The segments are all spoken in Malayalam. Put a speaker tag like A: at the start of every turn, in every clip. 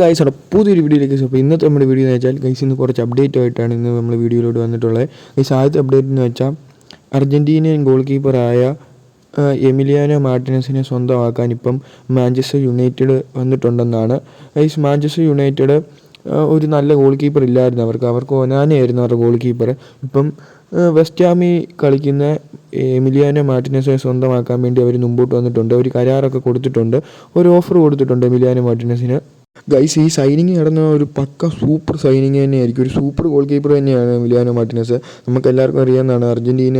A: ഗൈസ് അവിടെ പുതിയൊരു വീഡിയോയിലേക്ക്. അപ്പോൾ ഇന്നത്തെ നമ്മുടെ വീഡിയോ എന്ന് വെച്ചാൽ ഗൈസ് ഇന്ന് കുറച്ച് അപ്ഡേറ്റ് ആയിട്ടാണ് ഇന്ന് നമ്മൾ വീഡിയോയിലോട്ട് വന്നിട്ടുള്ളത്. ഗൈസ് ആദ്യത്തെ അപ്ഡേറ്റ് എന്ന് വെച്ചാൽ അർജൻറ്റീനിയൻ ഗോൾ കീപ്പറായ എമിലിയാനോ മാർട്ടിനസിനെ സ്വന്തമാക്കാൻ ഇപ്പം മാഞ്ചസ്റ്റർ യുണൈറ്റഡ് വന്നിട്ടുണ്ടെന്നാണ്. ഗൈസ് മാഞ്ചസ്റ്റർ യുണൈറ്റഡ് ഒരു നല്ല ഗോൾ കീപ്പർ ഇല്ലായിരുന്നു അവർക്ക് ഒനാനയായിരുന്നു അവരുടെ ഗോൾ കീപ്പർ. ഇപ്പം വെസ്റ്റ് ഹാമിൽ കളിക്കുന്ന എമിലിയാനോ മാർട്ടിനസിനെ സ്വന്തമാക്കാൻ വേണ്ടി അവർ മുമ്പോട്ട് വന്നിട്ടുണ്ട്. ഒരു കരാറൊക്കെ കൊടുത്തിട്ടുണ്ട്, ഒരു ഓഫർ കൊടുത്തിട്ടുണ്ട് എമിലിയാനോ മാർട്ടിനസിന്. ഗൈസ് ഈ സൈനിങ് നടന്ന ഒരു പക്ക സൂപ്പർ സൈനിങ് തന്നെയായിരിക്കും. ഒരു സൂപ്പർ ഗോൾ കീപ്പർ തന്നെയാണ് എമിലിയാനോ മാർട്ടിനസ്. നമുക്ക് എല്ലാവർക്കും അറിയാവുന്നതാണ് അർജൻറ്റീന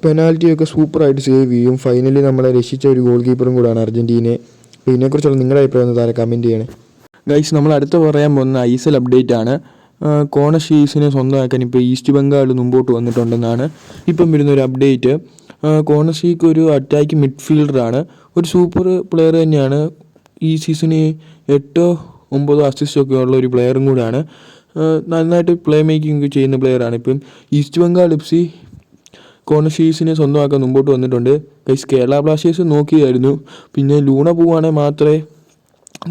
A: പെനാൽറ്റിയൊക്കെ സൂപ്പറായിട്ട് സേവ് ചെയ്യും. ഫൈനലി നമ്മളെ രക്ഷിച്ച ഒരു ഗോൾ കീപ്പറും കൂടാണ് അർജൻറ്റീനയെ. അപ്പോൾ ഇതിനെക്കുറിച്ചുള്ള നിങ്ങളുടെ അഭിപ്രായം താഴെ കമൻറ്റ് ചെയ്യണേ. ഗൈസ് നമ്മൾ അടുത്ത് പറയാൻ പോകുന്ന ഐസൽ അപ്ഡേറ്റ് ആണ്. കോണഷീസിനെ സ്വന്തമാക്കാൻ ഇപ്പോൾ ഈസ്റ്റ് ബംഗാൾ മുമ്പോട്ട് വന്നിട്ടുണ്ടെന്നാണ് ഇപ്പം വരുന്നൊരു അപ്ഡേറ്റ്. കോണഷീക്ക് ഒരു അറ്റാക്കിംഗ് മിഡ്ഫീൽഡറാണ്, ഒരു സൂപ്പർ പ്ലെയർ തന്നെയാണ്. ഈ സീസണിൽ 8-9 അസിസ്റ്റൊക്കെ ഉള്ള ഒരു പ്ലെയറും കൂടാണ്. നന്നായിട്ട് പ്ലേ മേക്കിംഗ് ചെയ്യുന്ന പ്ലെയറാണ്. ഇപ്പം ഈസ്റ്റ് ബംഗാൾ എഫ്.സി കോണഷീസിനെ സ്വന്തമാക്കാൻ മുമ്പോട്ട് വന്നിട്ടുണ്ട്. ഗൈസ് കേരള ബ്ലാസ്റ്റേഴ്സ് നോക്കിയായിരുന്നു, പിന്നെ ലൂണ പോവുകയാണെങ്കിൽ മാത്രമേ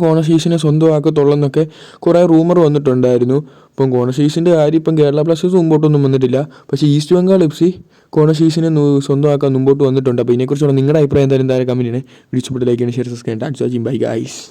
A: കോണഷീസിനെ സ്വന്തമാക്കത്തുള്ളെന്നൊക്കെ കുറേ റൂമർ വന്നിട്ടുണ്ടായിരുന്നു. ഇപ്പം കോണഷീസിൻ്റെ കാര്യം ഇപ്പം കേരള ബ്ലാസ്റ്റേഴ്സ് മുമ്പോട്ടൊന്നും വന്നിട്ടില്ല, പക്ഷേ ഈസ്റ്റ് ബംഗാൾ എഫ്.സി കോണഷീസിനെ സ്വന്തമാക്കാൻ മുമ്പോട്ട് വന്നിട്ടുണ്ട്. അപ്പോൾ ഇതിനെക്കുറിച്ചുള്ള നിങ്ങളുടെ അഭിപ്രായം എന്തായാലും താഴെ കമൻറ്റ് ചെയ്യണേ. വീഡിയോ ഇഷ്ടപ്പെട്ട ലൈക്ക് ചെയ്യണം, ഷെയർ സബ്സ്ക്രൈബ്. Bye guys.